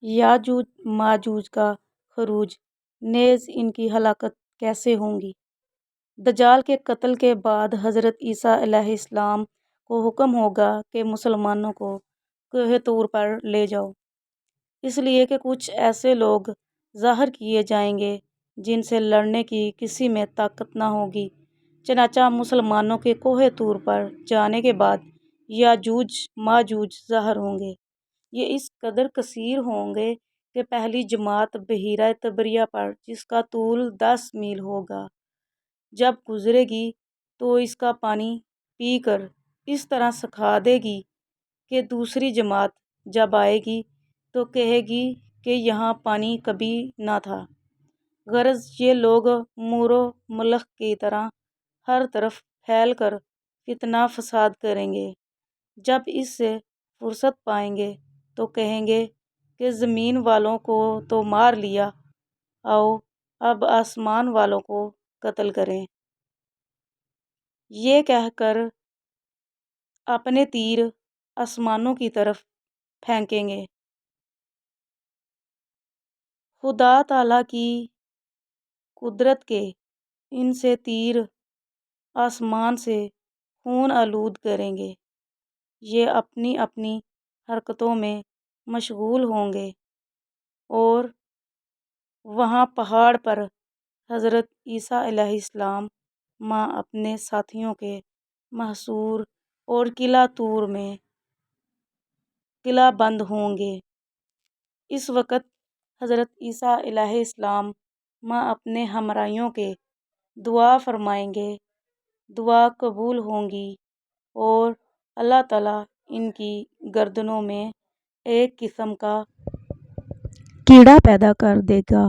یاجوج ماجوج کا خروج نیز ان کی ہلاکت کیسے ہوں گی؟ دجال کے قتل کے بعد حضرت عیسیٰ علیہ السلام کو حکم ہوگا کہ مسلمانوں کو کوہ طور پر لے جاؤ، اس لیے کہ کچھ ایسے لوگ ظاہر کیے جائیں گے جن سے لڑنے کی کسی میں طاقت نہ ہوگی۔ چنانچہ مسلمانوں کے کوہ طور پر جانے کے بعد یاجوج ماجوج ظاہر ہوں گے۔ یہ اس قدر کثیر ہوں گے کہ پہلی جماعت بحیرہ طبریہ پر، جس کا طول 10 میل ہوگا، جب گزرے گی تو اس کا پانی پی کر اس طرح سکھا دے گی کہ دوسری جماعت جب آئے گی تو کہے گی کہ یہاں پانی کبھی نہ تھا۔ غرض یہ لوگ مور و ملخ کی طرح ہر طرف پھیل کر فتنہ فساد کریں گے۔ جب اس سے فرصت پائیں گے تو کہیں گے کہ زمین والوں کو تو مار لیا، آؤ اب آسمان والوں کو قتل کریں۔ یہ کہہ کر اپنے تیر آسمانوں کی طرف پھینکیں گے۔ خدا تعالیٰ کی قدرت کے ان سے تیر آسمان سے خون آلود کریں گے۔ یہ اپنی اپنی حرکتوں میں مشغول ہوں گے اور وہاں پہاڑ پر حضرت عیسیٰ علیہ السلام مع اپنے ساتھیوں کے محصور اور قلعہ طور میں قلعہ بند ہوں گے۔ اس وقت حضرت عیسیٰ علیہ السلام مع اپنے ہمراہیوں کے دعا فرمائیں گے، دعا قبول ہوں گی اور اللہ تعالیٰ ان کی گردنوں میں ایک قسم کا کیڑا پیدا کر دے گا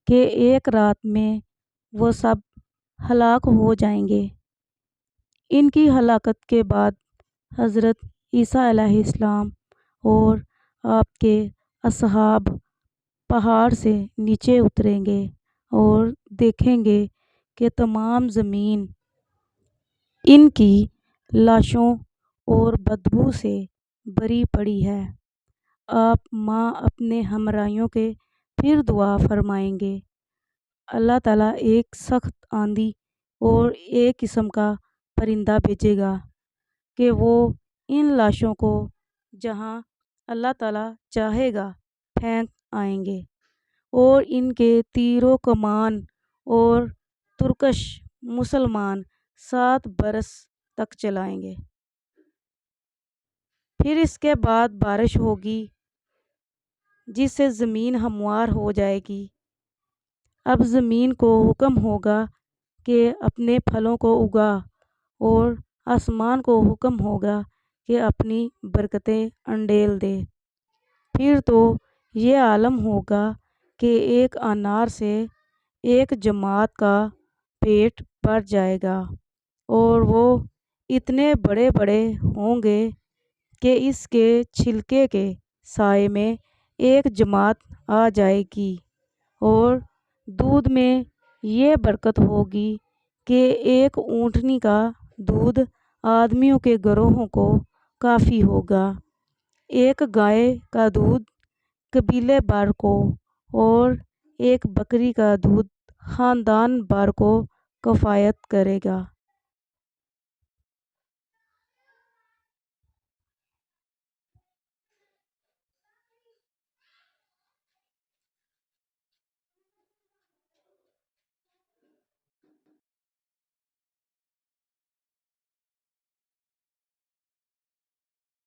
کہ ایک رات میں وہ سب ہلاک ہو جائیں گے۔ ان کی ہلاکت کے بعد حضرت عیسیٰ علیہ السلام اور آپ کے اصحاب پہاڑ سے نیچے اتریں گے اور دیکھیں گے کہ تمام زمین ان کی لاشوں اور بدبو سے بھری پڑی ہے۔ آپ مع اپنے ہمراہیوں کے پھر دعا فرمائیں گے، اللہ تعالیٰ ایک سخت آندھی اور ایک قسم کا پرندہ بھیجے گا کہ وہ ان لاشوں کو جہاں اللہ تعالیٰ چاہے گا پھینک آئیں گے اور ان کے تیر و کمان اور ترکش مسلمان 7 برس تک چلائیں گے۔ پھر اس کے بعد بارش ہوگی جس سے زمین ہموار ہو جائے گی۔ اب زمین کو حکم ہوگا کہ اپنے پھلوں کو اگا اور آسمان کو حکم ہوگا کہ اپنی برکتیں انڈیل دے۔ پھر تو یہ عالم ہوگا کہ ایک انار سے ایک جماعت کا پیٹ بھر جائے گا اور وہ اتنے بڑے بڑے ہوں گے کہ اس کے چھلکے کے سائے میں ایک جماعت آ جائے گی، اور دودھ میں یہ برکت ہوگی کہ ایک اونٹنی کا دودھ آدمیوں کے گروہوں کو کافی ہوگا، ایک گائے کا دودھ قبیلے بھر کو اور ایک بکری کا دودھ خاندان بھر کو کفایت کرے گا۔